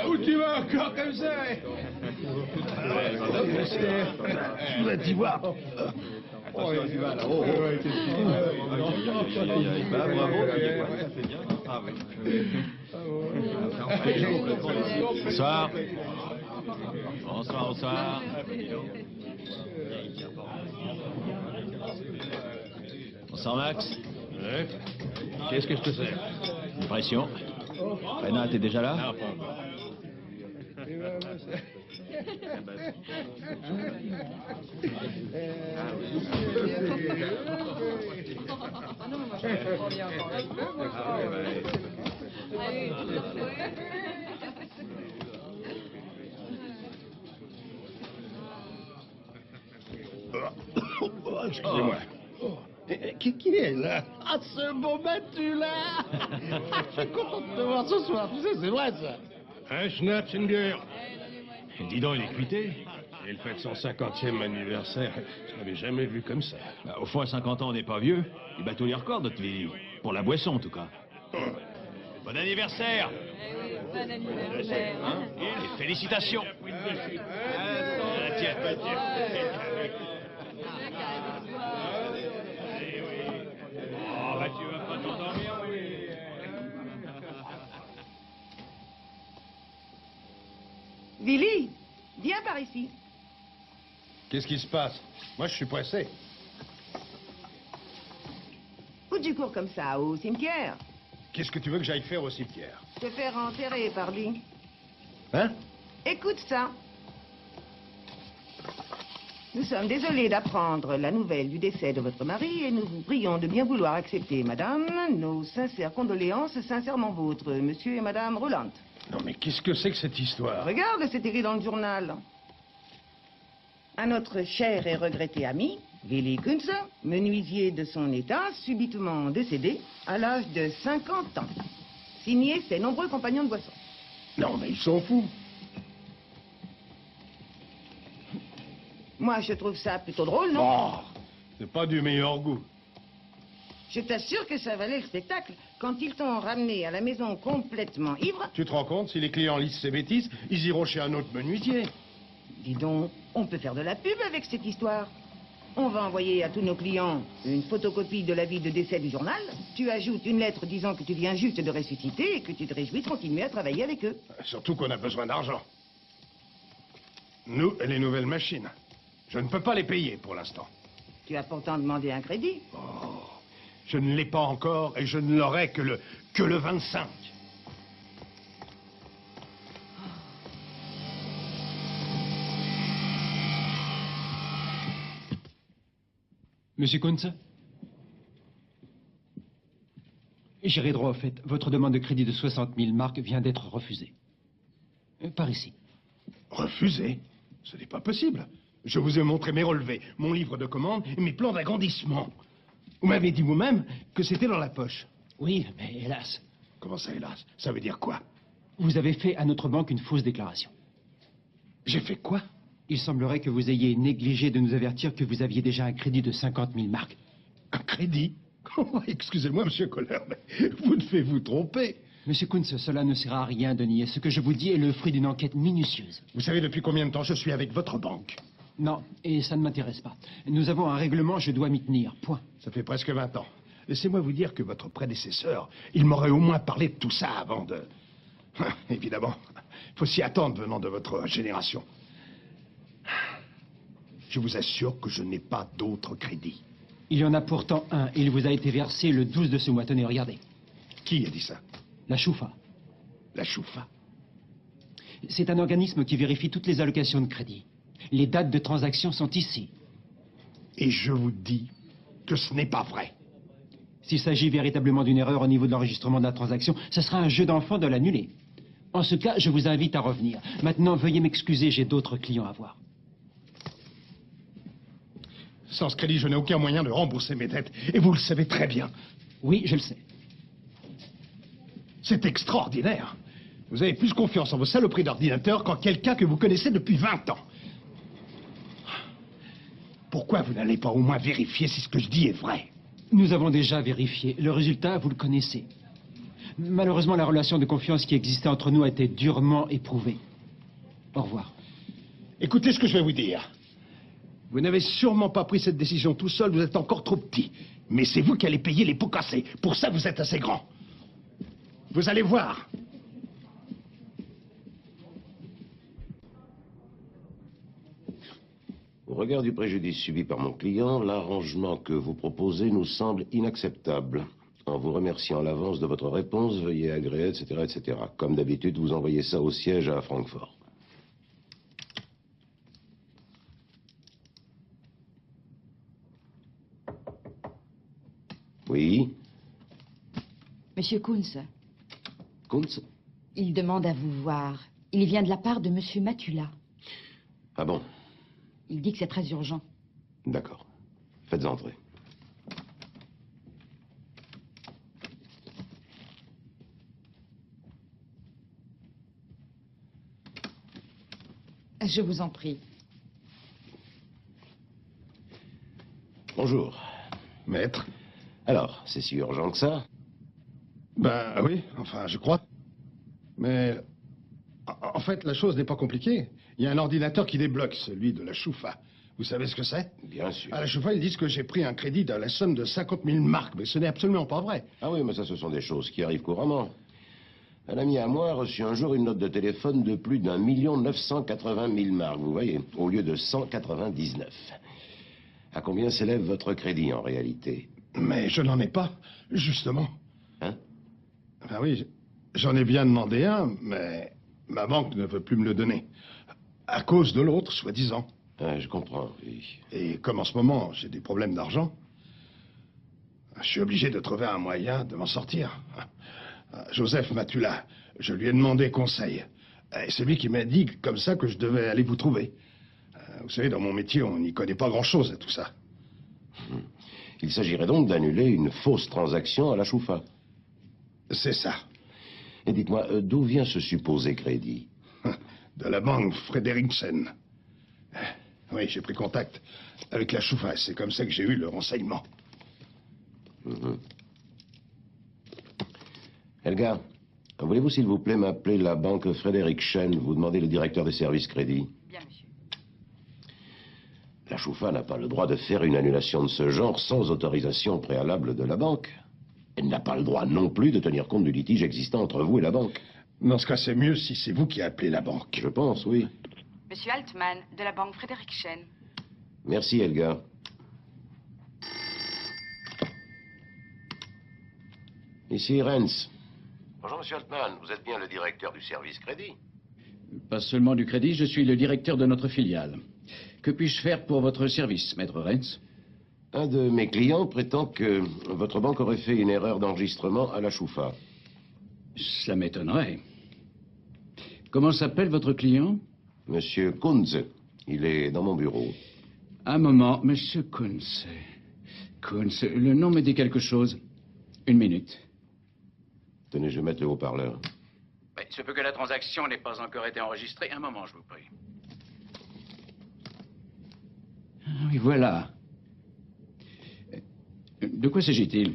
Où tu vas encore comme ça? Je voudrais t'y voir. Oh, tu vas là-haut. Bravo, c'est bien. Ah oui. Bonsoir. Bonsoir, bonsoir. Bonsoir, Max. Ouais. Qu'est-ce que je te sers? Pression. Renat, t'es déjà là? Non, pas encore. Excusez-moi. Qui est là? Ah, ce beau battu-là. Je suis content de te voir ce soir, tu sais, c'est vrai, ça. Hein, Schnapp, c'est une bière. Dis donc, il est cuité. Et il fête son 50e anniversaire. Je l'avais jamais vu comme ça. Bah, au fond, à 50 ans, on n'est pas vieux. Il bat tous les records, notre vie. Pour la boisson, en tout cas. Bon anniversaire! Bon anniversaire. Hein? Et félicitations! Tiens. Oh, bah tu vas pas t'endormir, oui. Billy, viens par ici. Qu'est-ce qui se passe? Moi, je suis pressé. Où tu cours comme ça, au cimetière? Qu'est-ce que tu veux que j'aille faire au cimetière? Te faire enterrer, pardi. Hein? Écoute ça. Nous sommes désolés d'apprendre la nouvelle du décès de votre mari et nous vous prions de bien vouloir accepter, madame, nos sincères condoléances, sincèrement vôtres, monsieur et madame Roland. Non, mais qu'est-ce que c'est que cette histoire? Regarde, c'est écrit dans le journal. À notre cher et regretté ami, Willy Kunze, menuisier de son état, subitement décédé à l'âge de 50 ans. Signé ses nombreux compagnons de boisson. Non, mais ils sont fous. Moi, je trouve ça plutôt drôle, non? Oh, c'est pas du meilleur goût. Je t'assure que ça valait le spectacle. Quand ils t'ont ramené à la maison complètement ivre... Tu te rends compte, si les clients lisent ces bêtises, ils iront chez un autre menuisier. Dis donc, on peut faire de la pub avec cette histoire. On va envoyer à tous nos clients une photocopie de l'avis de décès du journal. Tu ajoutes une lettre disant que tu viens juste de ressusciter et que tu te réjouis de continuer à travailler avec eux. Surtout qu'on a besoin d'argent. Nous et les nouvelles machines. Je ne peux pas les payer pour l'instant. Tu as pourtant demandé un crédit. Oh, je ne l'ai pas encore et je ne l'aurai que le 25. Monsieur Kunze? J'irai droit au fait. Votre demande de crédit de 60 000 marks vient d'être refusée. Par ici. Refusé? Ce n'est pas possible. Je vous ai montré mes relevés, mon livre de commande et mes plans d'agrandissement. Vous m'avez dit vous-même que c'était dans la poche. Oui, mais hélas. Comment ça, hélas? Ça veut dire quoi? Vous avez fait à notre banque une fausse déclaration. J'ai fait quoi? Il semblerait que vous ayez négligé de nous avertir que vous aviez déjà un crédit de 50 000 marks. Un crédit? Oh, excusez-moi, monsieur Kohler, mais vous devez vous tromper. Monsieur Kunze, cela ne sert à rien de nier. Ce que je vous dis est le fruit d'une enquête minutieuse. Vous savez depuis combien de temps je suis avec votre banque? Non, et ça ne m'intéresse pas. Nous avons un règlement, je dois m'y tenir. Point. Ça fait presque 20 ans. Laissez-moi vous dire que votre prédécesseur, il m'aurait au moins parlé de tout ça avant de... Évidemment, il faut s'y attendre venant de votre génération. Je vous assure que je n'ai pas d'autre crédit. Il y en a pourtant un. Il vous a été versé le 12 de ce mois. Tenez, regardez. Qui a dit ça? La Choufa. La Choufa? C'est un organisme qui vérifie toutes les allocations de crédit. Les dates de transaction sont ici. Et je vous dis que ce n'est pas vrai. S'il s'agit véritablement d'une erreur au niveau de l'enregistrement de la transaction, ce sera un jeu d'enfant de l'annuler. En ce cas, je vous invite à revenir. Maintenant, veuillez m'excuser, j'ai d'autres clients à voir. Sans ce crédit, je n'ai aucun moyen de rembourser mes dettes. Et vous le savez très bien. Oui, je le sais. C'est extraordinaire. Vous avez plus confiance en vos saloperies d'ordinateur qu'en quelqu'un que vous connaissez depuis 20 ans. Pourquoi vous n'allez pas au moins vérifier si ce que je dis est vrai? Nous avons déjà vérifié. Le résultat, vous le connaissez. Malheureusement, la relation de confiance qui existait entre nous a été durement éprouvée. Au revoir. Écoutez ce que je vais vous dire. Vous n'avez sûrement pas pris cette décision tout seul, vous êtes encore trop petit. Mais c'est vous qui allez payer les pots cassés. Pour ça, vous êtes assez grand. Vous allez voir. Au regard du préjudice subi par mon client, l'arrangement que vous proposez nous semble inacceptable. En vous remerciant à l'avance de votre réponse, veuillez agréer, etc., etc. Comme d'habitude, vous envoyez ça au siège à Francfort. Oui. Monsieur Kunz, Kunz? il demande à vous voir. Il vient de la part de Monsieur Matula. Ah bon? Il dit que c'est très urgent. D'accord. Faites entrer. Je vous en prie. Bonjour. Maître? Alors, c'est si urgent que ça? Ben oui, enfin, je crois. Mais en fait, la chose n'est pas compliquée. Il y a un ordinateur qui débloque, celui de la Choufa. Vous savez ce que c'est? Bien sûr. À la Choufa, ils disent que j'ai pris un crédit de la somme de 50 000 marks, mais ce n'est absolument pas vrai. Ah oui, mais ça, ce sont des choses qui arrivent couramment. Un ami à moi a reçu un jour une note de téléphone de plus d'1 980 000 marks, vous voyez, au lieu de 199. À combien s'élève votre crédit, en réalité? Mais je n'en ai pas, justement. Hein? Ben oui, j'en ai bien demandé un, mais ma banque ne veut plus me le donner. À cause de l'autre, soi-disant. Ah, je comprends, oui. Et comme en ce moment, j'ai des problèmes d'argent, je suis obligé de trouver un moyen de m'en sortir. Joseph Matula, je lui ai demandé conseil. Et c'est lui qui m'a dit comme ça que je devais aller vous trouver. Vous savez, dans mon métier, on n'y connaît pas grand-chose à tout ça. Il s'agirait donc d'annuler une fausse transaction à la Choufa. C'est ça. Et dites-moi, d'où vient ce supposé crédit? De la banque Frederiksen. Oui, j'ai pris contact avec la Choufa. C'est comme ça que j'ai eu le renseignement. Helga, voulez-vous s'il vous plaît m'appeler la banque Frederiksen? Vous demandez le directeur des services crédit. Bien, monsieur. La Choufa n'a pas le droit de faire une annulation de ce genre sans autorisation préalable de la banque. Elle n'a pas le droit non plus de tenir compte du litige existant entre vous et la banque. Dans ce cas, c'est mieux si c'est vous qui appelez la banque. Je pense, oui. Monsieur Altman, de la banque Frederiksen. Merci, Helga. Ici, Renz. Bonjour, monsieur Altman. Vous êtes bien le directeur du service crédit? Pas seulement du crédit, je suis le directeur de notre filiale. Que puis-je faire pour votre service, maître Renz? Un de mes clients prétend que votre banque aurait fait une erreur d'enregistrement à la Choufa. Cela m'étonnerait. Comment s'appelle votre client? Monsieur Kunz. Il est dans mon bureau. Un moment, monsieur Kunz. Kunz, le nom me dit quelque chose. Une minute. Tenez, je vais mettre le haut-parleur. Oui, il se peut que la transaction n'ait pas encore été enregistrée. Un moment, je vous prie. Ah oui, voilà. De quoi s'agit-il?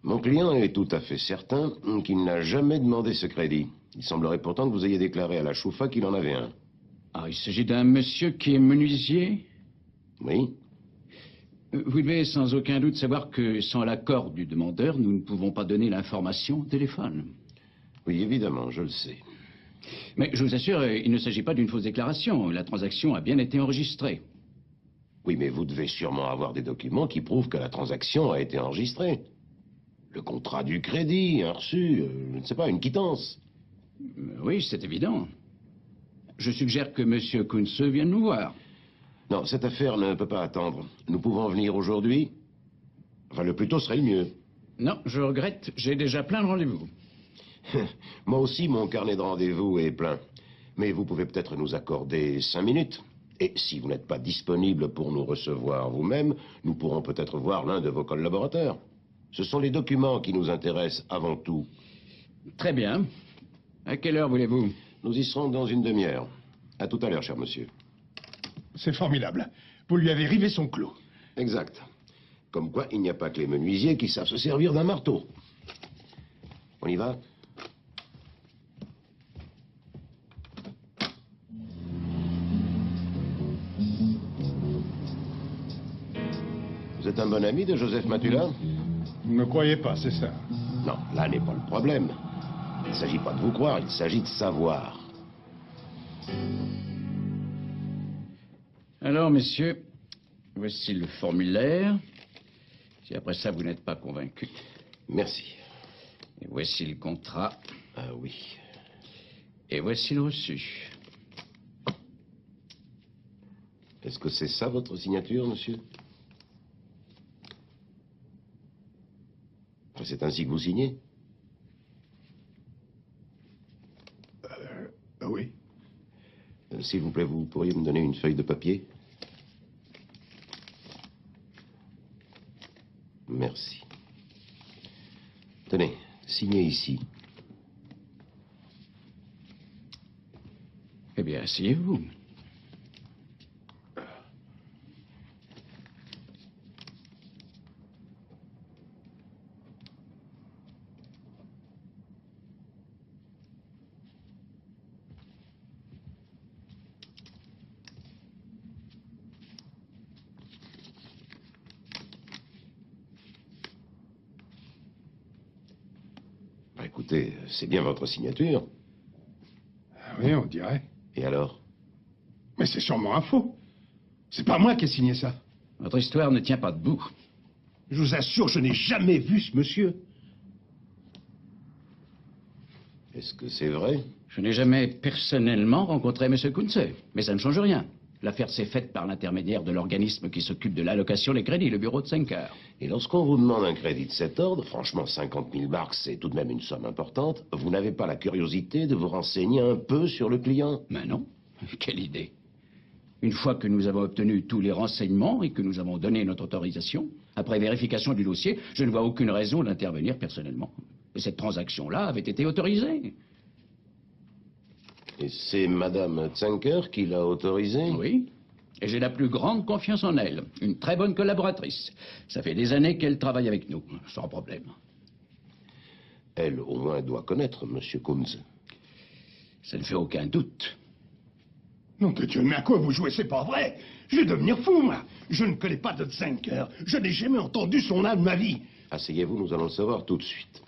Mon client est tout à fait certain qu'il n'a jamais demandé ce crédit. Il semblerait pourtant que vous ayez déclaré à la Choufa qu'il en avait un. Ah, il s'agit d'un monsieur qui est menuisier? Oui. Vous devez sans aucun doute savoir que sans l'accord du demandeur, nous ne pouvons pas donner l'information au téléphone. Oui, évidemment, je le sais. Mais je vous assure, il ne s'agit pas d'une fausse déclaration. La transaction a bien été enregistrée. Oui, mais vous devez sûrement avoir des documents qui prouvent que la transaction a été enregistrée. Le contrat du crédit, un reçu, je ne sais pas, une quittance. Oui, c'est évident. Je suggère que M. Kunz vienne nous voir. Non, cette affaire ne peut pas attendre. Nous pouvons venir aujourd'hui. Enfin, le plus tôt serait le mieux. Non, je regrette, j'ai déjà plein de rendez-vous. Moi aussi, mon carnet de rendez-vous est plein. Mais vous pouvez peut-être nous accorder 5 minutes. Et si vous n'êtes pas disponible pour nous recevoir vous-même, nous pourrons peut-être voir l'un de vos collaborateurs. Ce sont les documents qui nous intéressent avant tout. Très bien. À quelle heure voulez-vous? Nous y serons dans une demi-heure. À tout à l'heure, cher monsieur. C'est formidable. Vous lui avez rivé son clou. Exact. Comme quoi, il n'y a pas que les menuisiers qui savent se servir d'un marteau. On y va? Vous êtes un bon ami de Joseph Matula? Vous ne me croyez pas, c'est ça? Non, là n'est pas le problème. Il ne s'agit pas de vous croire, il s'agit de savoir. Alors, messieurs, voici le formulaire. Si après ça, vous n'êtes pas convaincu. Merci. Et voici le contrat. Ah oui. Et voici le reçu. Est-ce que c'est ça votre signature, monsieur? C'est ainsi que vous signez? Oui. S'il vous plaît, vous pourriez me donner une feuille de papier? Merci. Tenez, signez ici. Eh bien, asseyez-vous. Bah, écoutez, c'est bien votre signature. Ah oui, on dirait. Et alors? Mais c'est sûrement un faux. C'est pas moi qui ai signé ça. Votre histoire ne tient pas debout. Je vous assure, je n'ai jamais vu ce monsieur. Est-ce que c'est vrai? Je n'ai jamais personnellement rencontré M. Kunze, mais ça ne change rien. L'affaire s'est faite par l'intermédiaire de l'organisme qui s'occupe de l'allocation des crédits, le bureau de Senker. Et lorsqu'on vous demande un crédit de cet ordre, franchement, 50 000 marks, c'est tout de même une somme importante, vous n'avez pas la curiosité de vous renseigner un peu sur le client? Mais non. Quelle idée. Une fois que nous avons obtenu tous les renseignements et que nous avons donné notre autorisation, après vérification du dossier, je ne vois aucune raison d'intervenir personnellement. Et cette transaction-là avait été autorisée. Et c'est Madame Tzenker qui l'a autorisé? Oui. Et j'ai la plus grande confiance en elle. Une très bonne collaboratrice. Ça fait des années qu'elle travaille avec nous, sans problème. Elle, au moins, doit connaître Monsieur Kunze. Ça ne fait aucun doute. Nom de Dieu, mais à quoi vous jouez? C'est pas vrai. Je vais devenir fou, moi. Je ne connais pas de Tzenker. Je n'ai jamais entendu son âme de ma vie. Asseyez-vous, nous allons le savoir tout de suite.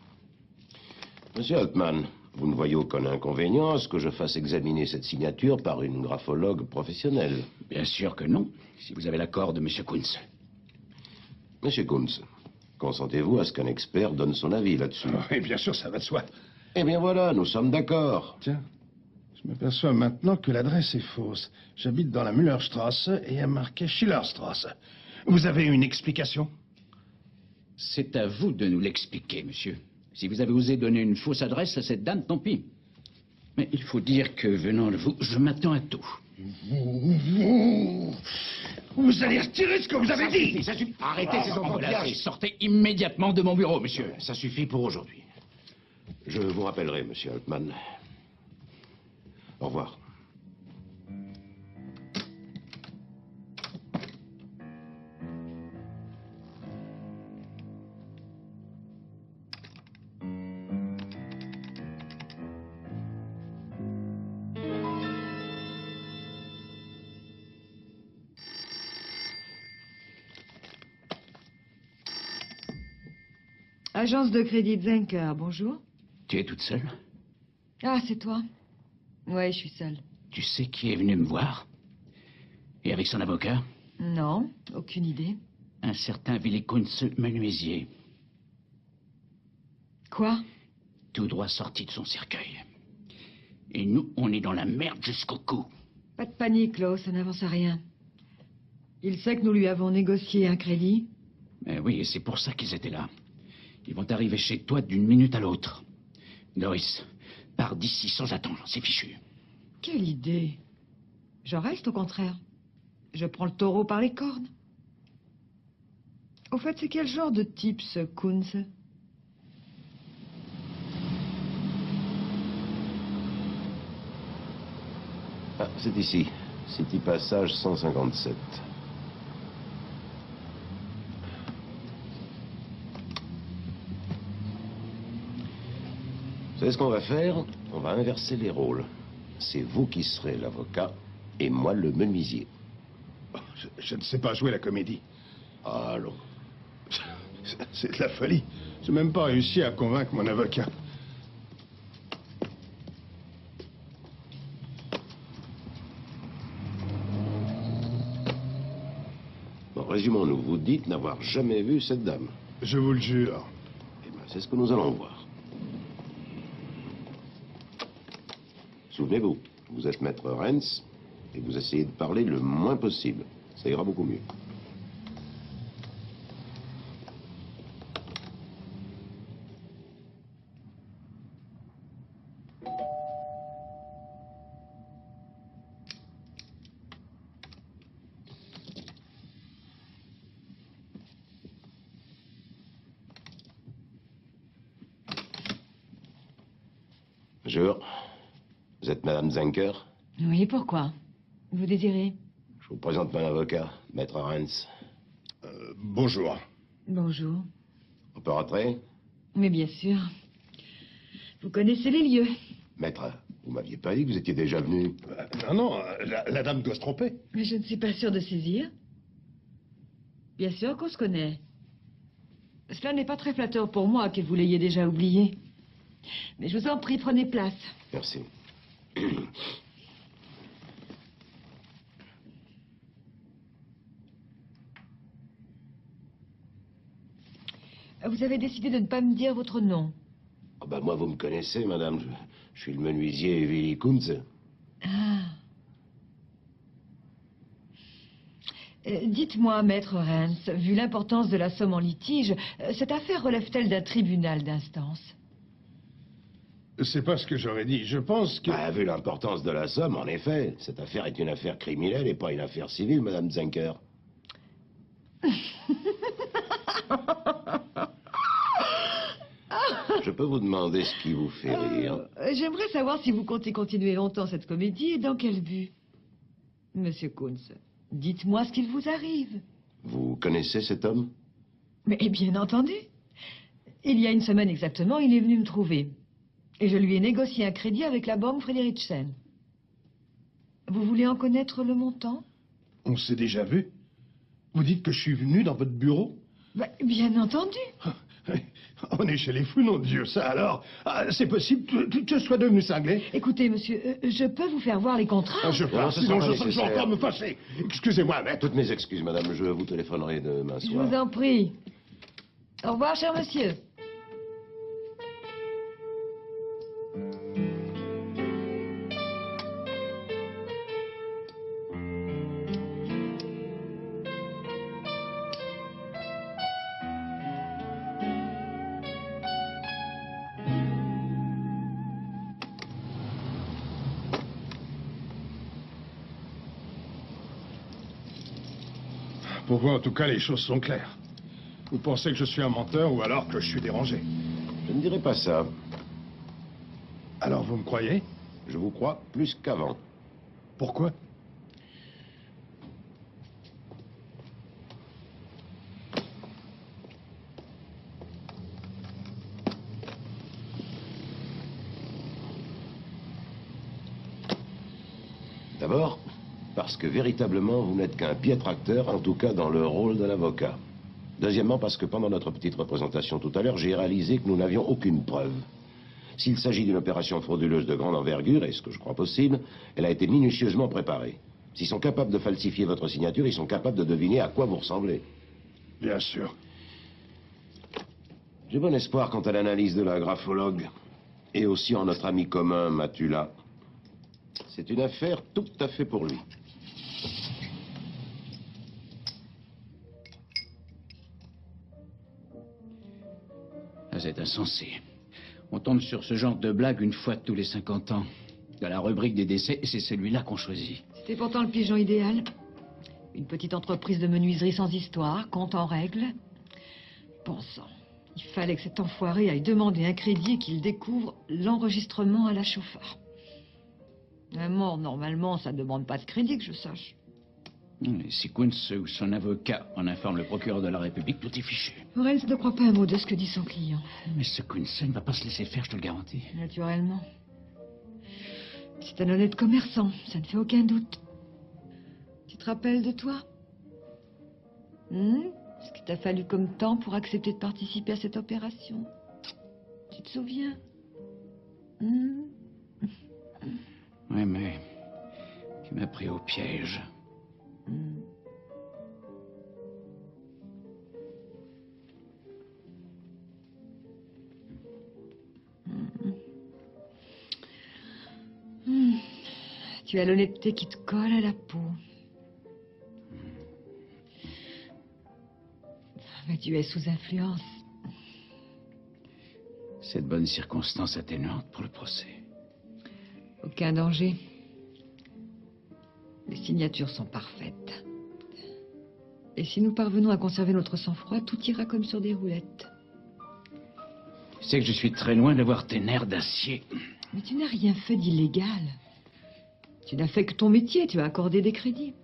Monsieur Altman, vous ne voyez aucun inconvénient à ce que je fasse examiner cette signature par une graphologue professionnelle? Bien sûr que non, si vous avez l'accord de M. Kunze. Monsieur Kunze, consentez-vous à ce qu'un expert donne son avis là-dessus? Oui, bien sûr, ça va de soi. Eh bien voilà, nous sommes d'accord. Tiens, je m'aperçois maintenant que l'adresse est fausse. J'habite dans la Müllerstrasse et il y a marqué Schillerstrasse. Vous avez une explication? C'est à vous de nous l'expliquer, monsieur. Si vous avez osé donner une fausse adresse à cette dame, tant pis. Mais il faut dire que, venant de vous, je m'attends à tout. Vous allez retirer ce que vous avez dit. Ça suffit. Arrêtez ces enfantillages. Sortez immédiatement de mon bureau, monsieur. Ça suffit pour aujourd'hui. Je vous rappellerai, monsieur Altman. Au revoir. Agence de crédit Zenker, bonjour. Tu es toute seule? Ah, c'est toi? Ouais, je suis seule. Tu sais qui est venu me voir? Et avec son avocat? Non, aucune idée. Un certain Willy Kunze, menuisier. Quoi? Tout droit sorti de son cercueil. Et nous, on est dans la merde jusqu'au cou. Pas de panique, Lo, ça n'avance à rien. Il sait que nous lui avons négocié un crédit. Mais oui, et c'est pour ça qu'ils étaient là. Ils vont arriver chez toi d'une minute à l'autre. Doris, pars d'ici sans attendre, c'est fichu. Quelle idée. Je reste au contraire. Je prends le taureau par les cornes. Au fait, c'est quel genre de type, ce Kunze? Ah, c'est ici. City Passage 157. Vous savez ce qu'on va faire? On va inverser les rôles. C'est vous qui serez l'avocat et moi le menuisier. Je ne sais pas jouer la comédie. Allons. C'est de la folie. J'ai même pas réussi à convaincre mon avocat. Bon, résumons-nous. Vous dites n'avoir jamais vu cette dame. Je vous le jure. Eh bien, c'est ce que nous allons voir. Souvenez-vous, vous êtes maître Renz et vous essayez de parler le moins possible. Ça ira beaucoup mieux. Bonjour. Vous êtes Madame Zenker? Oui, pourquoi? Vous désirez? Je vous présente mon avocat, Maître Renz. Bonjour. Bonjour. On peut rentrer? Mais bien sûr. Vous connaissez les lieux. Maître, vous m'aviez pas dit que vous étiez déjà venu? Non, la dame doit se tromper. Mais je ne suis pas sûre de saisir. Bien sûr qu'on se connaît. Cela n'est pas très flatteur pour moi que vous l'ayez déjà oublié. Mais je vous en prie, prenez place. Merci. Vous avez décidé de ne pas me dire votre nom. Oh bah moi, vous me connaissez, madame. Je suis le menuisier Willy Kunze. Ah. Dites-moi, maître Renz, vu l'importance de la somme en litige, cette affaire relève-t-elle d'un tribunal d'instance? C'est pas ce que j'aurais dit. Je pense que... Ah, vu l'importance de la somme, en effet, cette affaire est une affaire criminelle et pas une affaire civile, madame Zenker. Je peux vous demander ce qui vous fait rire? J'aimerais savoir si vous comptez continuer longtemps cette comédie et dans quel but. Monsieur Kunz, dites-moi ce qu'il vous arrive. Vous connaissez cet homme? Mais bien entendu. Il y a une semaine exactement, il est venu me trouver. Et je lui ai négocié un crédit avec la banque Friedrichsen. Vous voulez en connaître le montant? On s'est déjà vu. Vous dites que je suis venu dans votre bureau? Bien entendu. On est chez les fous, nom de Dieu, ça alors. C'est possible que je sois devenu cinglé? Écoutez, monsieur, je peux vous faire voir les contrats? Je pars, sinon je vais encore me fâcher. Excusez-moi, maître. Toutes mes excuses, madame. Je vous téléphonerai demain soir. Je vous en prie. Au revoir, cher monsieur. Pour vous, en tout cas, les choses sont claires. Vous pensez que je suis un menteur ou alors que je suis dérangé? Je ne dirais pas ça. Alors vous me croyez? Je vous crois plus qu'avant. Pourquoi? D'abord, parce que véritablement, vous n'êtes qu'un piètre acteur, en tout cas dans le rôle de l'avocat. Deuxièmement, parce que pendant notre petite représentation tout à l'heure, j'ai réalisé que nous n'avions aucune preuve. S'il s'agit d'une opération frauduleuse de grande envergure, et ce que je crois possible, elle a été minutieusement préparée. S'ils sont capables de falsifier votre signature, ils sont capables de deviner à quoi vous ressemblez. Bien sûr. J'ai bon espoir quant à l'analyse de la graphologue, et aussi en notre ami commun, Matula. C'est une affaire tout à fait pour lui. C'est insensé. On tombe sur ce genre de blague une fois tous les 50 ans. Dans la rubrique des décès, c'est celui-là qu'on choisit. C'était pourtant le pigeon idéal. Une petite entreprise de menuiserie sans histoire, compte en règle. Bon sang, il fallait que cet enfoiré aille demander un crédit et qu'il découvre l'enregistrement à la chauffa. Un mort, normalement, ça ne demande pas de crédit, que je sache. Et si Kunz ou son avocat en informe le procureur de la République, tout est fichu. Lorenz ne croit pas un mot de ce que dit son client. Mais ce Kunz ne va pas se laisser faire, je te le garantis. Naturellement. C'est un honnête commerçant, ça ne fait aucun doute. Tu te rappelles de toi? Ce qu'il t'a fallu comme temps pour accepter de participer à cette opération? Tu te souviens? Oui, mais tu m'as pris au piège. Tu as l'honnêteté qui te colle à la peau. Mais tu es sous influence. Cette bonne circonstance atténuante pour le procès. Aucun danger. Les signatures sont parfaites. Et si nous parvenons à conserver notre sang-froid, tout ira comme sur des roulettes. Tu sais que je suis très loin d'avoir tes nerfs d'acier. Mais tu n'as rien fait d'illégal. Tu n'as fait que ton métier, tu as accordé des crédits.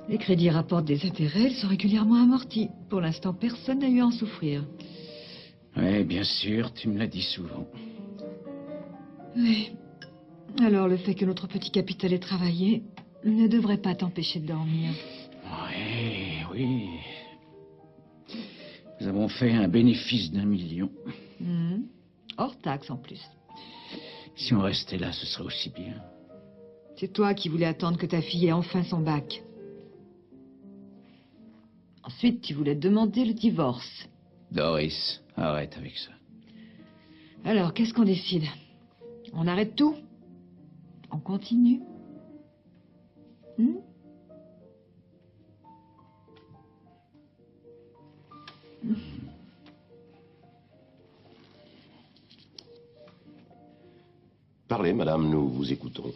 Les crédits rapportent des intérêts, ils sont régulièrement amortis. Pour l'instant, personne n'a eu à en souffrir. Oui, bien sûr, tu me l'as dit souvent. Oui. Alors, le fait que notre petit capital ait travaillé ne devrait pas t'empêcher de dormir. Oui, oui. Nous avons fait un bénéfice d'1 million. Hors taxe, en plus. Si on restait là, ce serait aussi bien. C'est toi qui voulais attendre que ta fille ait enfin son bac. Ensuite, tu voulais demander le divorce. Doris, arrête avec ça. Alors, qu'est-ce qu'on décide? On arrête tout? On continue? Parlez, madame, nous vous écoutons.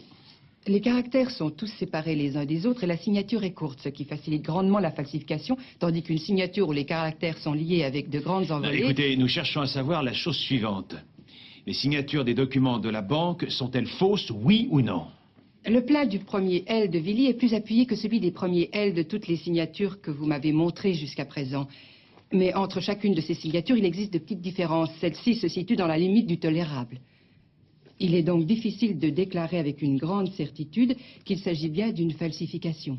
Les caractères sont tous séparés les uns des autres et la signature est courte, ce qui facilite grandement la falsification, tandis qu'une signature où les caractères sont liés avec de grandes envolées... Écoutez, nous cherchons à savoir la chose suivante. Les signatures des documents de la banque sont-elles fausses, oui ou non? Le plat du premier L de Villy est plus appuyé que celui des premiers L de toutes les signatures que vous m'avez montrées jusqu'à présent. Mais entre chacune de ces signatures, il existe de petites différences. Celle-ci se situe dans la limite du tolérable. Il est donc difficile de déclarer avec une grande certitude qu'il s'agit bien d'une falsification.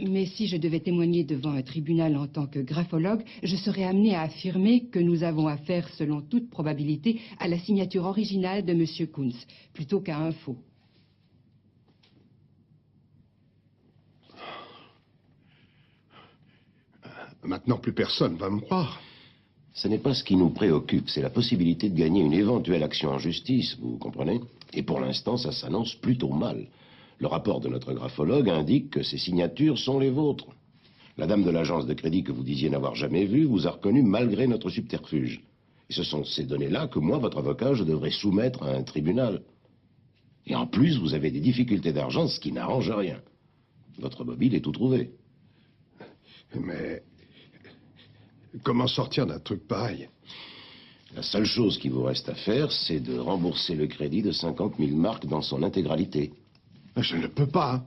Mais si je devais témoigner devant un tribunal en tant que graphologue, je serais amené à affirmer que nous avons affaire, selon toute probabilité, à la signature originale de M. Kunz, plutôt qu'à un faux. Maintenant, plus personne va me croire. Ce n'est pas ce qui nous préoccupe, c'est la possibilité de gagner une éventuelle action en justice, vous comprenez? Et pour l'instant, ça s'annonce plutôt mal. Le rapport de notre graphologue indique que ces signatures sont les vôtres. La dame de l'agence de crédit que vous disiez n'avoir jamais vue vous a reconnu malgré notre subterfuge. Et ce sont ces données-là que moi, votre avocat, je devrais soumettre à un tribunal. Et en plus, vous avez des difficultés d'argent, ce qui n'arrange rien. Votre mobile est tout trouvé. Mais comment sortir d'un truc pareil? La seule chose qui vous reste à faire, c'est de rembourser le crédit de 50 000 marks dans son intégralité. Je ne peux pas.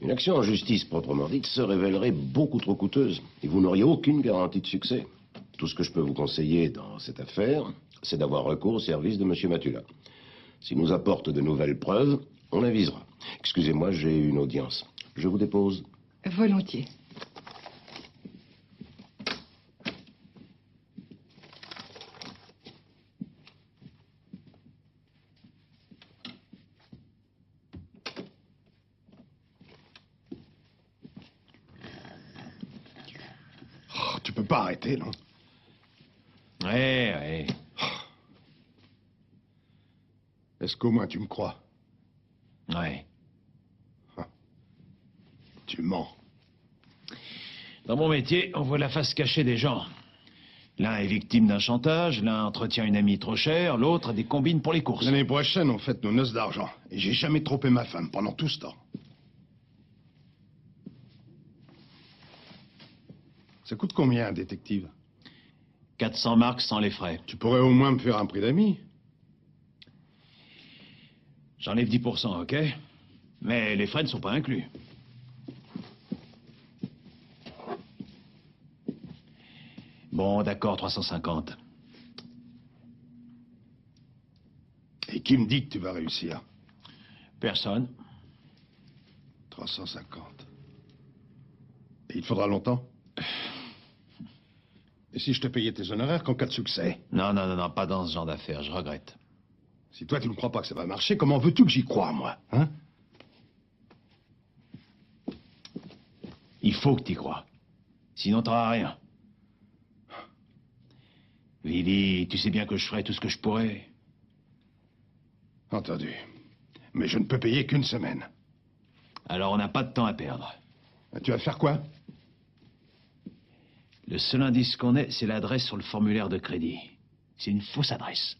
Une action en justice proprement dite se révélerait beaucoup trop coûteuse et vous n'auriez aucune garantie de succès. Tout ce que je peux vous conseiller dans cette affaire, c'est d'avoir recours au service de M. Matula. S'il nous apporte de nouvelles preuves, on avisera. Excusez-moi, j'ai une audience. Je vous dépose. Volontiers. Tu peux pas arrêter, non? Ouais. Est-ce qu'au moins tu me crois? Ouais. Tu mens. Dans mon métier, on voit la face cachée des gens. L'un est victime d'un chantage, l'un entretient une amie trop chère, l'autre a des combines pour les courses. L'année prochaine, on fête nos noces d'argent. Et j'ai jamais trompé ma femme pendant tout ce temps. Ça coûte combien, un détective? 400 marks sans les frais. Tu pourrais au moins me faire un prix d'amis. J'enlève 10%, ok? Mais les frais ne sont pas inclus. Bon, d'accord, 350. Et qui me dit que tu vas réussir? Personne. 350. Et il te faudra longtemps? Et si je te payais tes honoraires qu'en cas de succès? Non, pas dans ce genre d'affaires, je regrette. Si toi tu ne crois pas que ça va marcher, comment veux-tu que j'y croie, moi, hein? Il faut que t'y crois. Sinon t'auras rien. Willy, tu sais bien que je ferai tout ce que je pourrai. Entendu. Mais je ne peux payer qu'une semaine. Alors on n'a pas de temps à perdre. Tu vas faire quoi? Le seul indice qu'on ait, c'est l'adresse sur le formulaire de crédit. C'est une fausse adresse.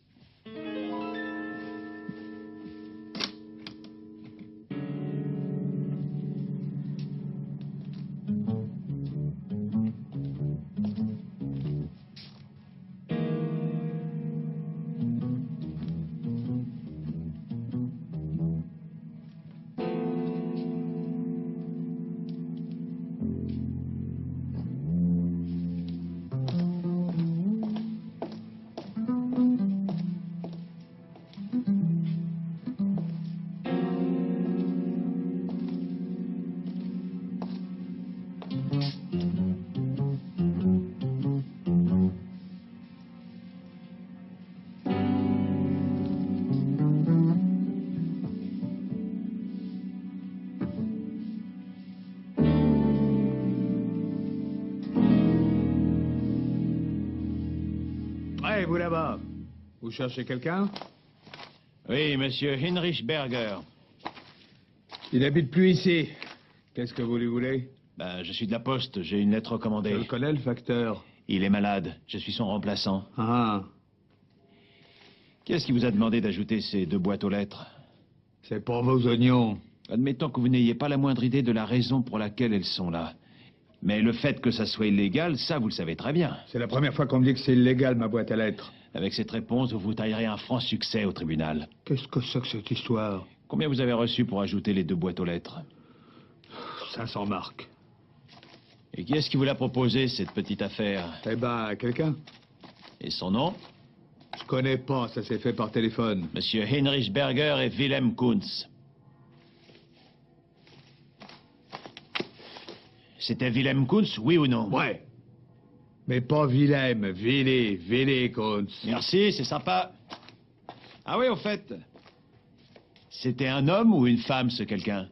Hey, vous là-bas, vous cherchez quelqu'un? Oui, monsieur Heinrich Berger. Il n'habite plus ici. Qu'est-ce que vous lui voulez? Ben, je suis de la poste, j'ai une lettre recommandée. Je le connais, le facteur. Il est malade, je suis son remplaçant. Ah. Qui est-ce qui vous a demandé d'ajouter ces 2 boîtes aux lettres? C'est pour vos oignons. Admettons que vous n'ayez pas la moindre idée de la raison pour laquelle elles sont là. Mais le fait que ça soit illégal, ça, vous le savez très bien. C'est la première fois qu'on me dit que c'est illégal, ma boîte à lettres. Avec cette réponse, vous vous taillerez un franc succès au tribunal. Qu'est-ce que c'est que cette histoire? Combien vous avez reçu pour ajouter les 2 boîtes aux lettres? 500 marks. Et qui est-ce qui vous l'a proposé, cette petite affaire? Eh ben, quelqu'un. Et son nom? Je connais pas, ça s'est fait par téléphone. Monsieur Heinrich Berger et Wilhelm Kunz. C'était Wilhelm Kunz, oui ou non? Ouais. Mais pas Wilhelm, Willy Kunz. Merci, c'est sympa. Ah oui, au fait, c'était un homme ou une femme, ce quelqu'un?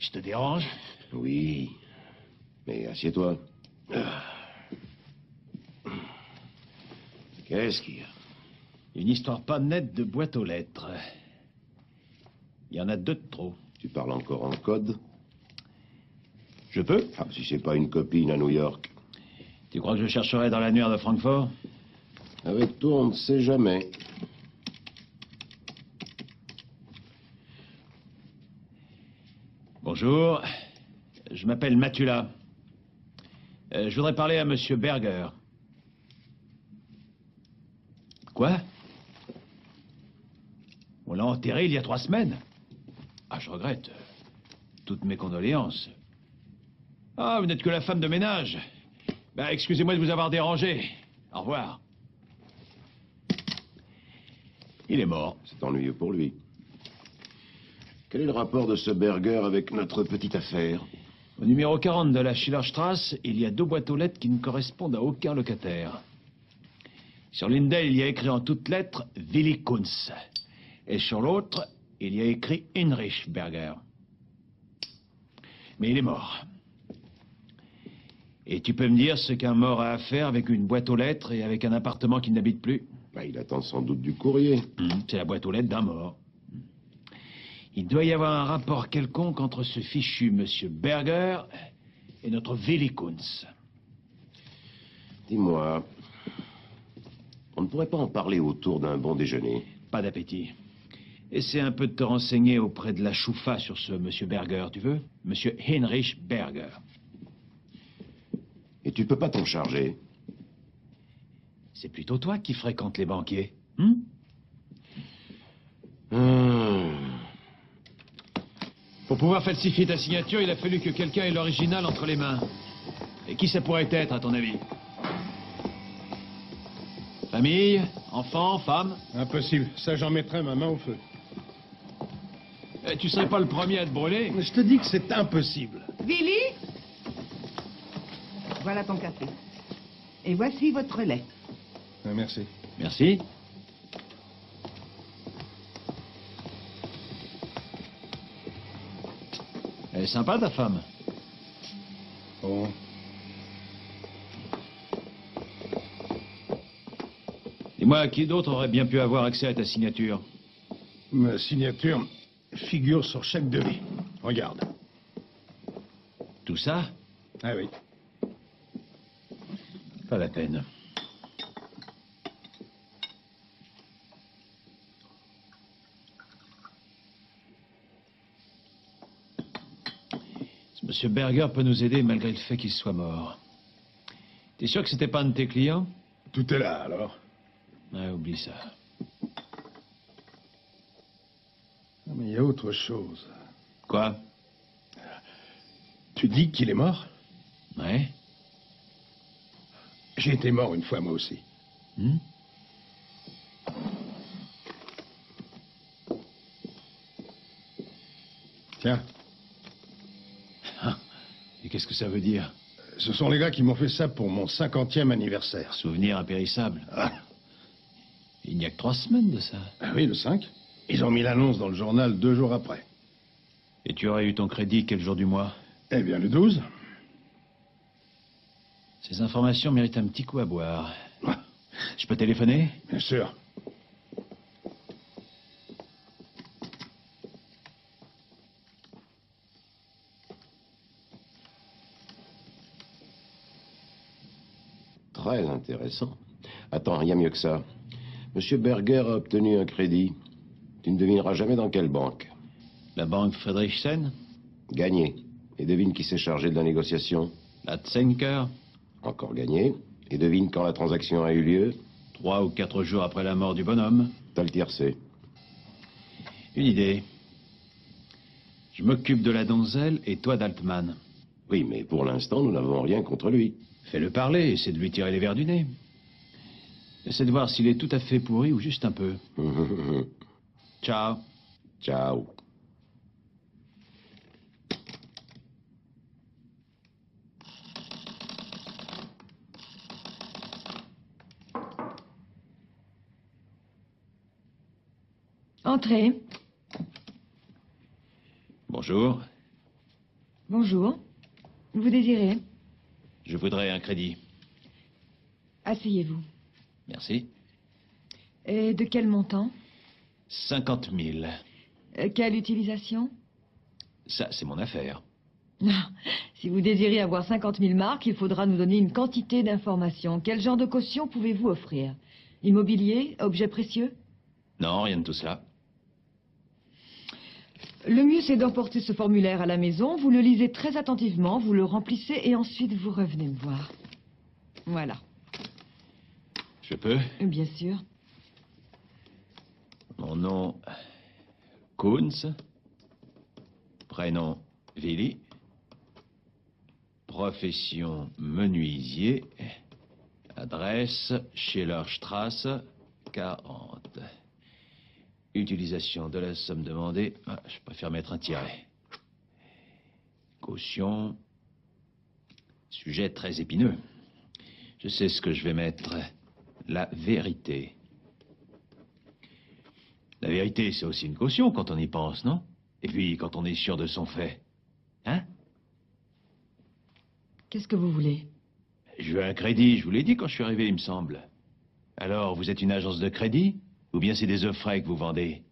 Je te dérange? Oui. Mais assieds-toi. Qu'est-ce qu'il y a? Une histoire pas nette de boîte aux lettres. Il y en a 2 de trop. Tu parles encore en code? Je peux? Ah, si c'est pas une copine à New York. Tu crois que je chercherai dans l'annuaire de Francfort? Avec toi, on ne sait jamais. Bonjour, je m'appelle Matula. Je voudrais parler à monsieur Berger. Quoi? On l'a enterré il y a 3 semaines. Ah, je regrette. Toutes mes condoléances. Ah, vous n'êtes que la femme de ménage. Ben, excusez-moi de vous avoir dérangé. Au revoir. Il est mort. C'est ennuyeux pour lui. Quel est le rapport de ce Berger avec notre petite affaire? Au numéro 40 de la Schillerstrasse, il y a 2 boîtes aux lettres qui ne correspondent à aucun locataire. Sur l'une d'elles, il y a écrit en toutes lettres Willy Kunz. Et sur l'autre, il y a écrit Heinrich Berger. Mais il est mort. Et tu peux me dire ce qu'un mort a à faire avec une boîte aux lettres et avec un appartement qu'il n'habite plus? Bah, il attend sans doute du courrier. C'est la boîte aux lettres d'un mort. Il doit y avoir un rapport quelconque entre ce fichu monsieur Berger et notre Willy Kunz. Dis-moi, On ne pourrait pas en parler autour d'un bon déjeuner. Pas d'appétit. Essaie un peu de te renseigner auprès de la Choufa sur ce monsieur Berger, tu veux? Monsieur Heinrich Berger. Et tu peux pas t'en charger? C'est plutôt toi qui fréquentes les banquiers. Pour pouvoir falsifier ta signature, il a fallu que quelqu'un ait l'original entre les mains. Et qui ça pourrait être, à ton avis? Famille, enfants, femmes? Impossible. Ça, j'en mettrais ma main au feu. Tu serais pas le premier à te brûler? Mais je te dis que c'est impossible. Billy, voilà ton café. Et voici votre lait. Merci. Merci. Elle est sympa, ta femme. Oh. Dis-moi, qui d'autre aurait bien pu avoir accès à ta signature? Ma signature figure sur chaque devis. Regarde. Tout ça? Ah oui. Pas la peine. Ce monsieur Berger peut nous aider malgré le fait qu'il soit mort. T'es sûr que c'était pas un de tes clients? Tout est là, alors. Ah, oublie ça. Non, mais il y a autre chose. Quoi? Tu dis qu'il est mort? Ouais. J'ai été mort une fois, moi aussi. Tiens. Et qu'est-ce que ça veut dire? Ce sont les gars qui m'ont fait ça pour mon 50e anniversaire. Souvenir impérissable. Il n'y a que 3 semaines de ça. Ah oui, le 5. Ils ont mis l'annonce dans le journal 2 jours après. Et tu aurais eu ton crédit quel jour du mois? Eh bien, le 12. Ces informations méritent un petit coup à boire. Je peux téléphoner? Bien sûr. Très intéressant. Attends, il y a mieux que ça. Monsieur Berger a obtenu un crédit. Tu ne devineras jamais dans quelle banque. La banque Friedrichsen? Gagné. Et devine qui s'est chargé de la négociation. La Tsenker? Encore gagné. Et devine quand la transaction a eu lieu. 3 ou 4 jours après la mort du bonhomme. T'as le tiercé. Une idée. Je m'occupe de la donzelle et toi d'Altman. Oui, mais pour l'instant, nous n'avons rien contre lui. Fais-le parler, essaie de lui tirer les vers du nez. Essaie de voir s'il est tout à fait pourri ou juste un peu. Ciao. Ciao. Entrez. Bonjour. Bonjour. Vous désirez? Je voudrais un crédit. Asseyez-vous. Merci. Et de quel montant? 50 000. Quelle utilisation? Ça, c'est mon affaire. Si vous désirez avoir 50 000 marques, il faudra nous donner une quantité d'informations. Quel genre de caution pouvez-vous offrir? Immobilier? Objets précieux? Non, rien de tout cela. Le mieux, c'est d'emporter ce formulaire à la maison. Vous le lisez très attentivement, vous le remplissez et ensuite vous revenez me voir. Voilà. Je peux? Bien sûr. Mon nom, Kunz. Prénom, Willy. Profession, menuisier. Adresse, Schillerstrasse, 40. Utilisation de la somme demandée. Je préfère mettre un tiret. Caution. Sujet très épineux. Je sais ce que je vais mettre. La vérité. La vérité, c'est aussi une caution quand on y pense, non? Et puis, quand on est sûr de son fait. Hein? Qu'est-ce que vous voulez? Je veux un crédit, je vous l'ai dit quand je suis arrivé, il me semble. Alors, vous êtes une agence de crédit? Ou bien c'est des œufs frais que vous vendez?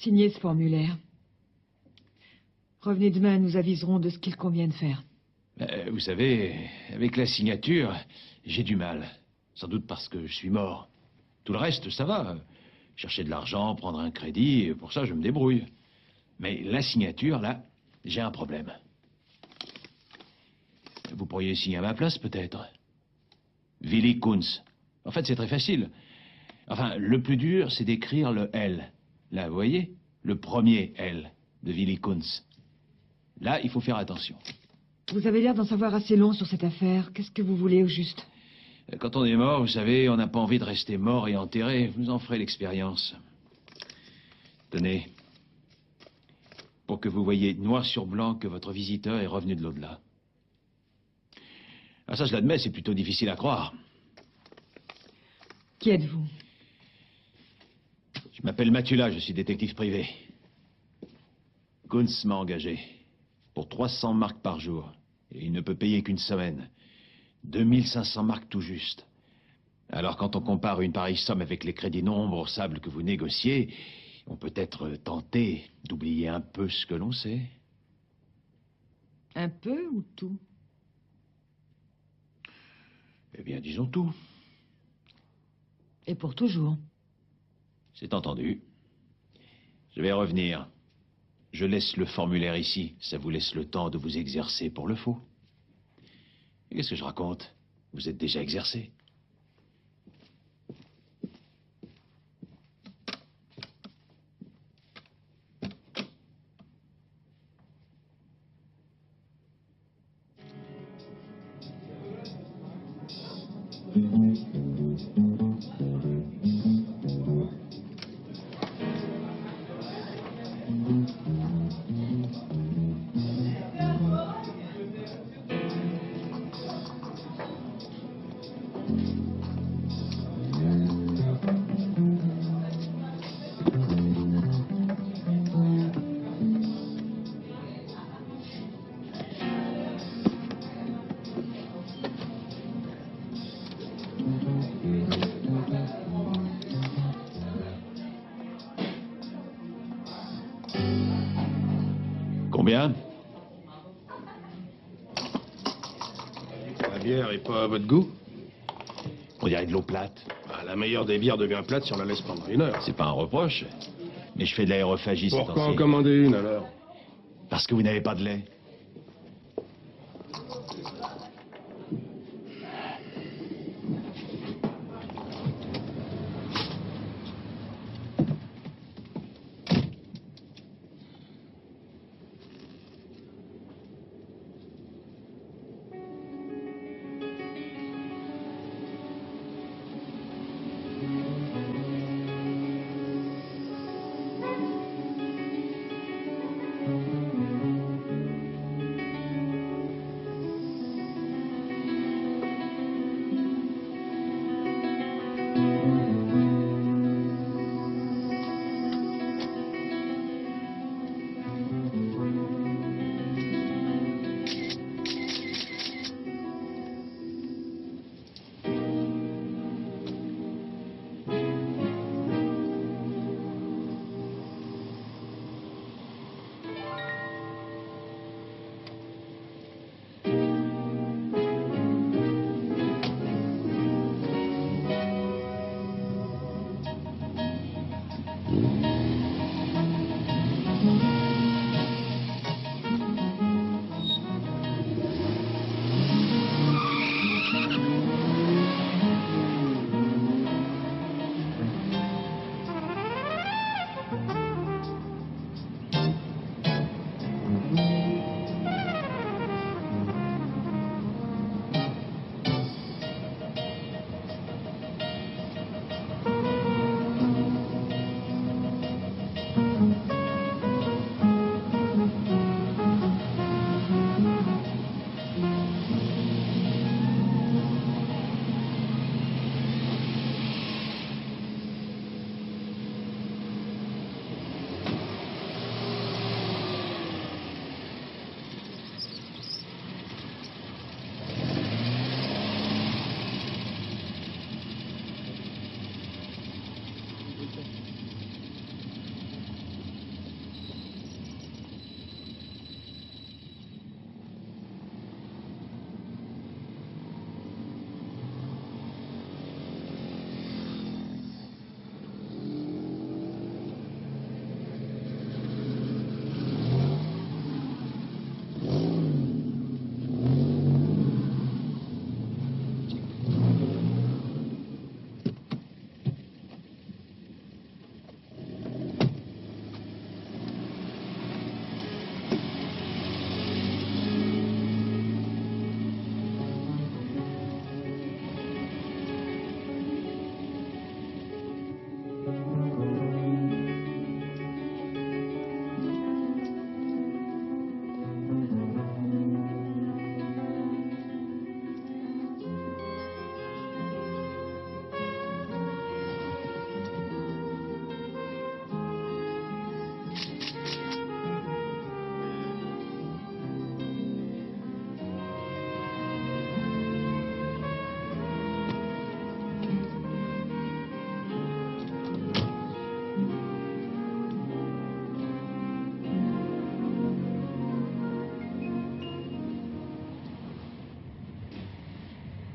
Signez ce formulaire. Revenez demain, nous aviserons de ce qu'il convient de faire. Vous savez, avec la signature, j'ai du mal. Sans doute parce que je suis mort. Tout le reste, ça va. Chercher de l'argent, prendre un crédit, pour ça, je me débrouille. Mais la signature, là, j'ai un problème. Vous pourriez signer à ma place, peut-être. Willy Kunz. En fait, c'est très facile. Enfin, le plus dur, c'est d'écrire le L. Là, vous voyez? Le premier L de Willy Kunz. Là, il faut faire attention. Vous avez l'air d'en savoir assez long sur cette affaire. Qu'est-ce que vous voulez au juste? Quand on est mort, vous savez, on n'a pas envie de rester mort et enterré. Vous en ferez l'expérience. Tenez. Pour que vous voyez noir sur blanc que votre visiteur est revenu de l'au-delà. Ah, ça, je l'admets, c'est plutôt difficile à croire. Qui êtes-vous? Je m'appelle Matula, je suis détective privé. Kunz m'a engagé pour 300 marks par jour. Et il ne peut payer qu'une semaine. 2500 marks tout juste. Alors quand on compare une pareille somme avec les crédits non remboursables que vous négociez, on peut être tenté d'oublier un peu ce que l'on sait. Un peu ou tout? Eh bien, disons tout. Et pour toujours. C'est entendu. Je vais revenir. Je laisse le formulaire ici. Ça vous laisse le temps de vous exercer pour le faux. Et qu'est-ce que je raconte? Vous êtes déjà exercé. Combien? La bière est pas à votre goût? On dirait de l'eau plate. Ah, la meilleure des bières devient plate si on la laisse pendant 1 heure. C'est pas un reproche. Mais je fais de l'aérophagie ces Pourquoi en temps-ci. commander une, alors? Parce que vous n'avez pas de lait.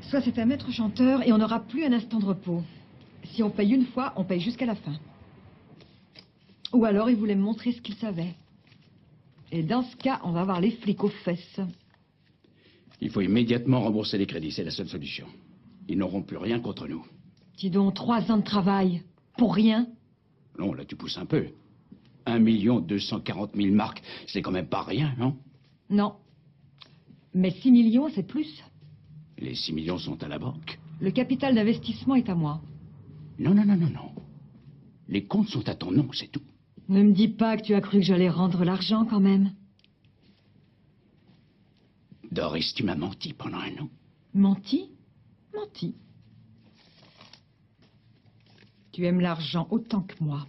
Soit c'est un maître chanteur et on n'aura plus un instant de repos. Si on paye une fois, on paye jusqu'à la fin. Ou alors il voulait me montrer ce qu'il savait. Et dans ce cas, on va avoir les flics aux fesses. Il faut immédiatement rembourser les crédits, c'est la seule solution. Ils n'auront plus rien contre nous. Dis donc, 3 ans de travail. Pour rien? Non, là tu pousses un peu. 1 240 000 marks, c'est quand même pas rien, non? Non. Mais 6 millions, c'est plus. Les 6 millions sont à la banque. Le capital d'investissement est à moi. Non, non, non, non, non. Les comptes sont à ton nom, c'est tout. Ne me dis pas que tu as cru que j'allais rendre l'argent quand même. Doris, tu m'as menti pendant un an. Menti? Menti. Tu aimes l'argent autant que moi.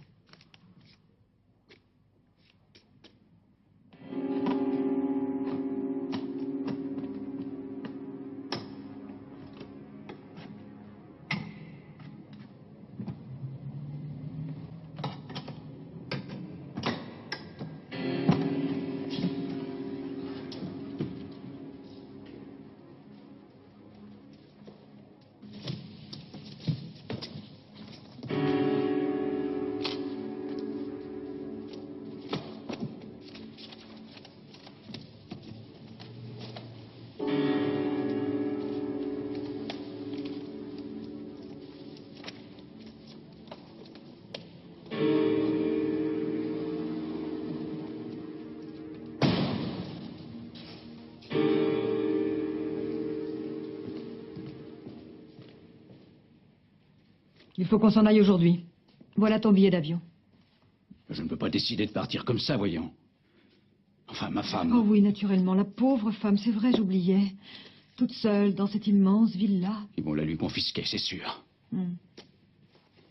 Il faut qu'on s'en aille aujourd'hui. Voilà ton billet d'avion. Je ne peux pas décider de partir comme ça, voyons. Enfin, ma femme... Oh oui, naturellement. La pauvre femme, c'est vrai, j'oubliais. Toute seule, dans cette immense villa. Ils vont la lui confisquer, c'est sûr.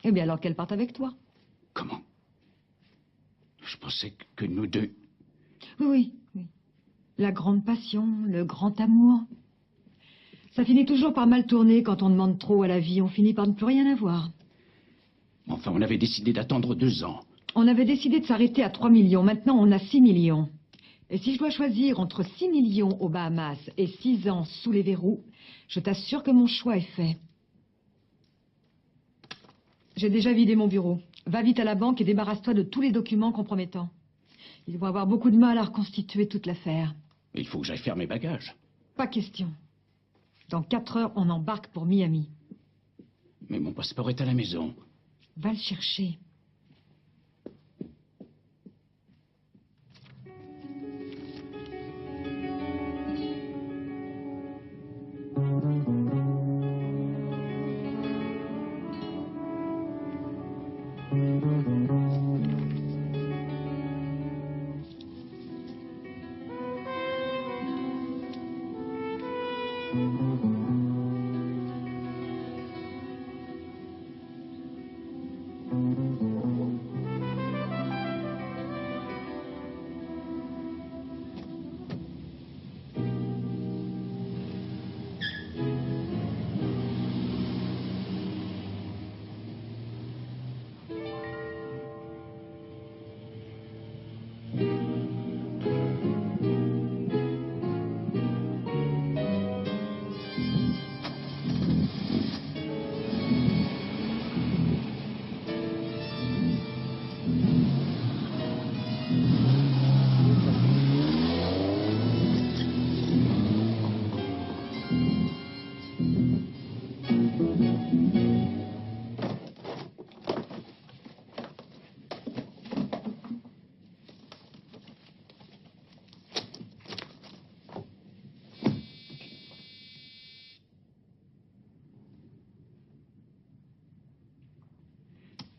Eh bien, alors qu'elle parte avec toi. Comment? Je pensais que nous deux... Oui, oui. La grande passion, le grand amour. Ça finit toujours par mal tourner quand on demande trop à la vie. On finit par ne plus rien avoir. Enfin, on avait décidé d'attendre 2 ans. On avait décidé de s'arrêter à 3 millions. Maintenant, on a 6 millions. Et si je dois choisir entre 6 millions aux Bahamas et 6 ans sous les verrous, je t'assure que mon choix est fait. J'ai déjà vidé mon bureau. Va vite à la banque et débarrasse-toi de tous les documents compromettants. Ils vont avoir beaucoup de mal à reconstituer toute l'affaire. Il faut que j'aille faire mes bagages. Pas question. Dans 4 heures, on embarque pour Miami. Mais mon passeport est à la maison. Va le chercher.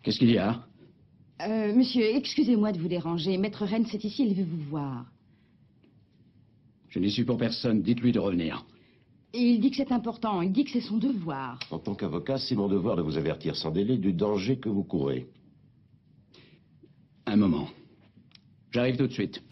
Qu'est-ce qu'il y a? Monsieur, excusez-moi de vous déranger. Maître Rennes est ici, il veut vous voir. Je n'y suis pour personne, dites-lui de revenir. Et il dit que c'est important, il dit que c'est son devoir. En tant qu'avocat, c'est mon devoir de vous avertir sans délai du danger que vous courez. Un moment. J'arrive tout de suite.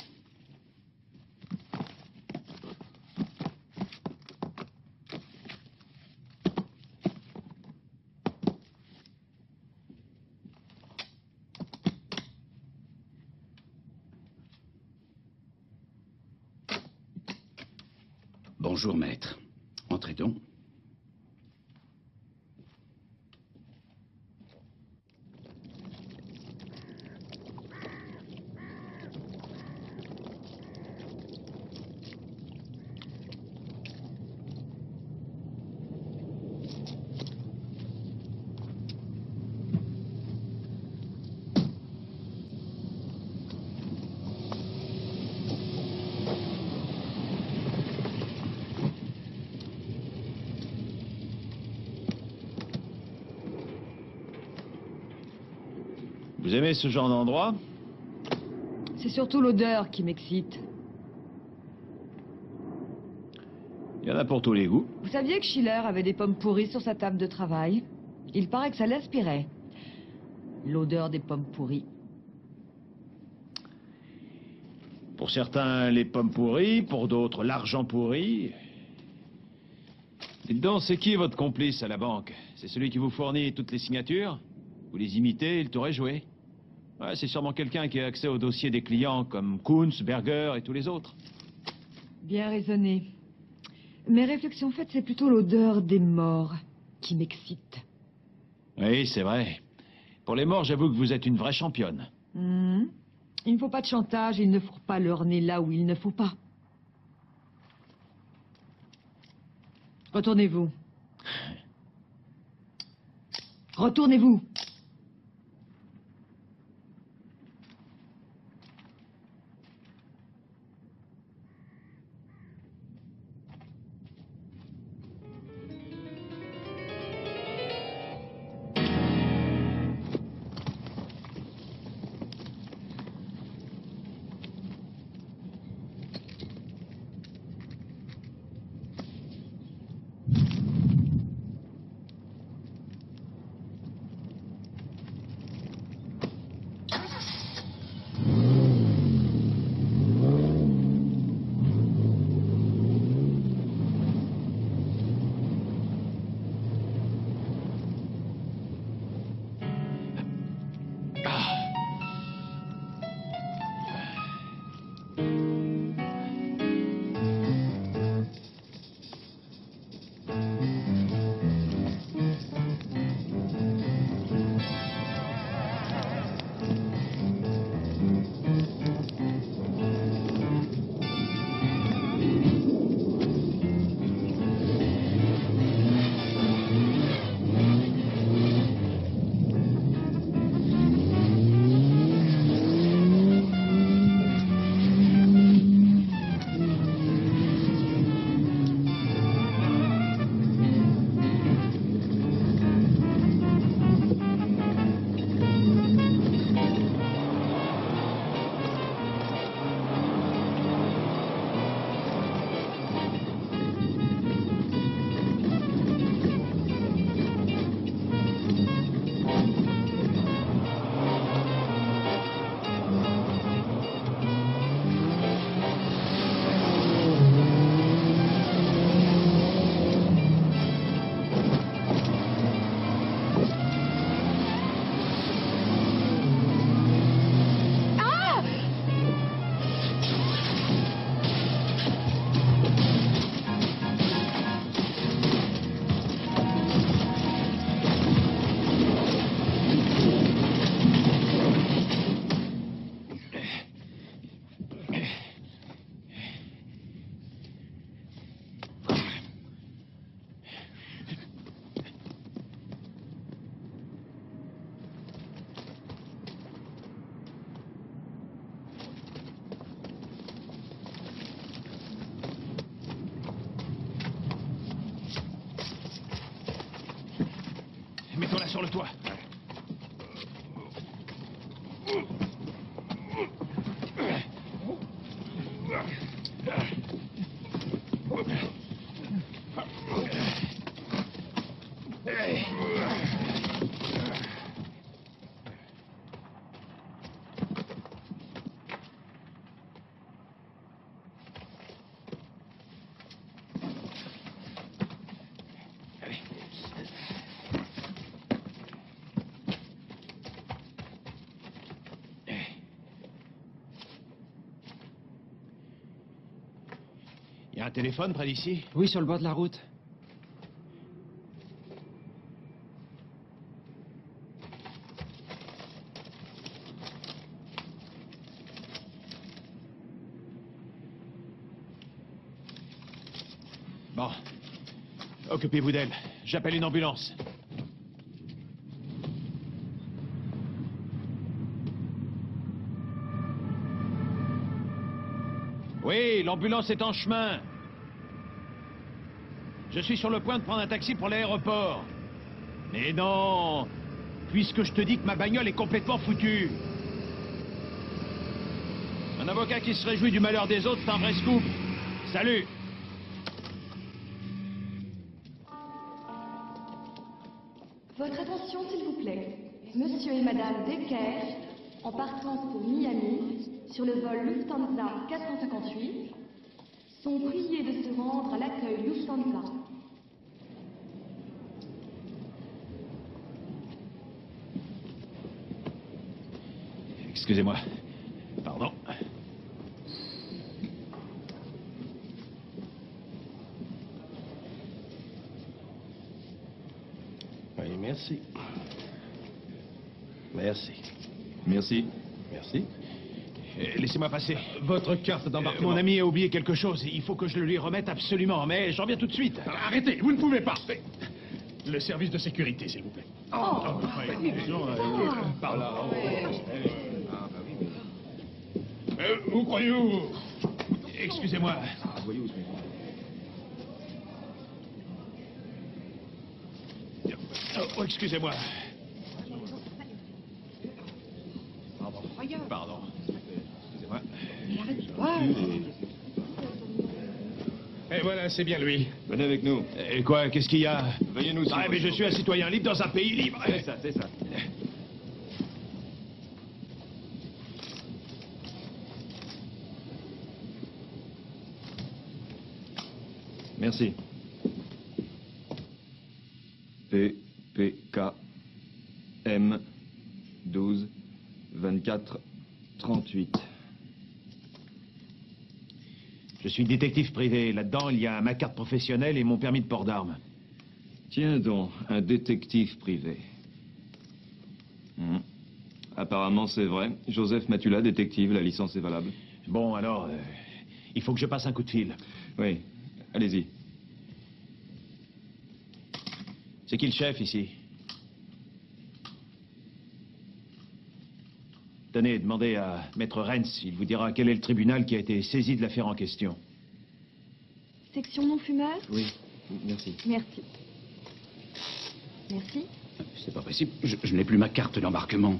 Bonjour, maître. Entrez donc. Vous aimez ce genre d'endroit? C'est surtout l'odeur qui m'excite. Il y en a pour tous les goûts. Vous saviez que Schiller avait des pommes pourries sur sa table de travail? Il paraît que ça l'inspirait. L'odeur des pommes pourries. Pour certains, les pommes pourries, pour d'autres, l'argent pourri. Dites donc, c'est qui votre complice à la banque? C'est celui qui vous fournit toutes les signatures? Vous les imitez, il t'aurait joué. Ouais, c'est sûrement quelqu'un qui a accès aux dossiers des clients comme Kunz, Berger et tous les autres. Bien raisonné. Mes réflexions faites, c'est plutôt l'odeur des morts qui m'excite. Oui, c'est vrai. Pour les morts, j'avoue que vous êtes une vraie championne. Il ne faut pas de chantage, il ne faut pas leur nez là où il ne faut pas. Retournez-vous. Retournez-vous. Mettons-la sur le toit. Il y a un téléphone près d'ici? Oui, sur le bord de la route. Bon. Occupez-vous d'elle. J'appelle une ambulance. Oui, l'ambulance est en chemin. Je suis sur le point de prendre un taxi pour l'aéroport. Mais non, puisque je te dis que ma bagnole est complètement foutue. Un avocat qui se réjouit du malheur des autres, c'est un vrai scoop. Salut. Votre attention, s'il vous plaît. Monsieur et Madame Decker, en partance pour Miami, sur le vol Lufthansa 458, sont priés de se rendre à l'accueil Lufthansa. Excusez-moi. Pardon. Oui, merci. Merci. Merci. Merci. Laissez-moi passer. Votre carte d'embarquement. Mon ami a oublié quelque chose. Il faut que je le lui remette absolument, mais je reviens tout de suite. Arrêtez, vous ne pouvez pas. Le service de sécurité, s'il vous plaît. Pardon. Où croyez-vous? Excusez-moi. Oh, excusez-moi. Pardon. Excusez-moi. Et voilà, c'est bien lui. Venez avec nous. Et quoi, qu'est-ce qu'il y a? Veuillez nous suivre. Ah, mais je suis un citoyen libre dans un pays libre. C'est ça, c'est ça. Merci. PPK M 12 24 38. Je suis détective privé. Là-dedans, il y a ma carte professionnelle et mon permis de port d'armes. Tiens donc, un détective privé. Apparemment, c'est vrai. Joseph Matula, détective, la licence est valable. Bon, alors, il faut que je passe un coup de fil. Oui, allez-y. C'est qui le chef ici? Tenez, demandez à Maître Renz. Il vous dira quel est le tribunal qui a été saisi de l'affaire en question. Section non-fumeur? Oui, merci. Merci. Merci. C'est pas possible. Je n'ai plus ma carte d'embarquement.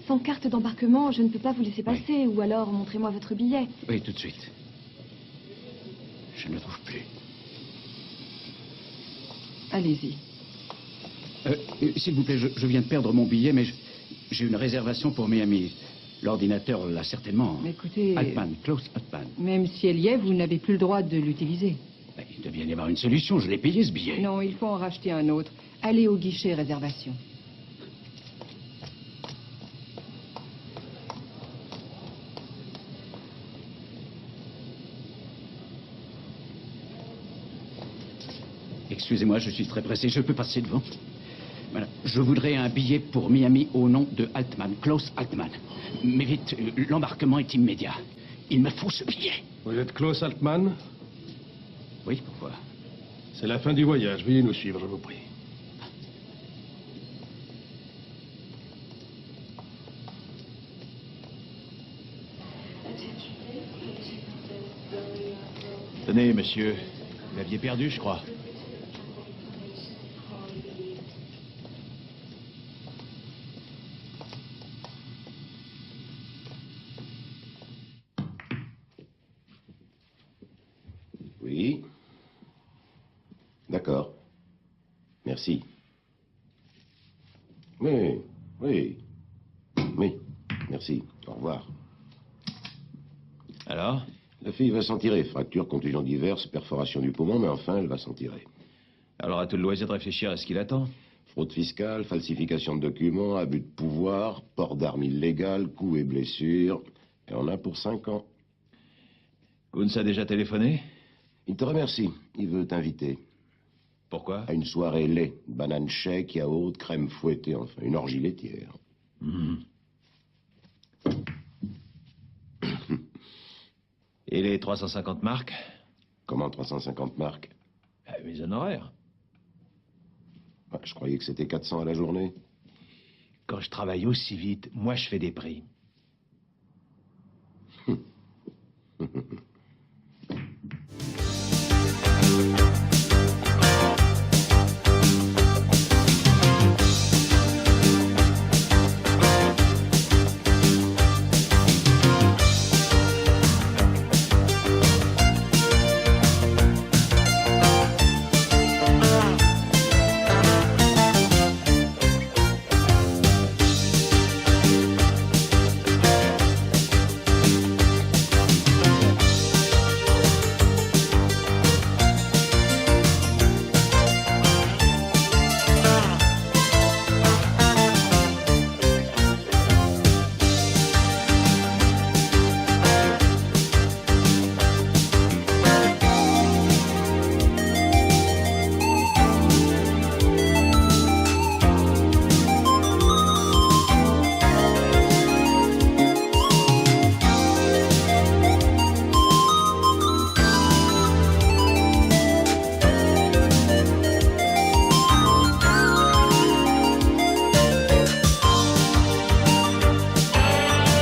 Sans carte d'embarquement, je ne peux pas vous laisser passer. Ou alors, montrez-moi votre billet. Oui, tout de suite. Je ne le trouve plus. Allez-y. S'il vous plaît, je viens de perdre mon billet, mais j'ai une réservation pour Miami. L'ordinateur l'a certainement. Mais écoutez... Altman, Klaus Altman. Même si elle y est, vous n'avez plus le droit de l'utiliser. Il devait y avoir une solution. Je l'ai payé, ce billet. Non, il faut en racheter un autre. Allez au guichet réservation. Excusez-moi, je suis très pressé. Je peux passer devant? Voilà. Je voudrais un billet pour Miami au nom de Altman, Klaus Altman. Mais vite, l'embarquement est immédiat. Il me faut ce billet. Vous êtes Klaus Altman? Oui, pourquoi? C'est la fin du voyage. Veuillez nous suivre, je vous prie. Tenez, monsieur. Vous l'aviez perdu, je crois. Oui. D'accord. Merci. Oui, oui. Oui, merci. Au revoir. Alors? La fille va s'en tirer. Fracture, contusion diverses, perforation du poumon, mais enfin, elle va s'en tirer. Alors, à tout le loisir de réfléchir à ce qu'il attend. Fraude fiscale, falsification de documents, abus de pouvoir, port d'armes illégales, coups et blessures. Et on a pour 5 ans. Kunz a déjà téléphoné? Il te remercie. Il veut t'inviter. Pourquoi? À une soirée lait. Banane shake, yaourt, crème fouettée, enfin, une orgie laitière. Et les 350 marques? Comment 350 marques? Mes honoraires. Je croyais que c'était 400 à la journée. Quand je travaille aussi vite, moi je fais des prix.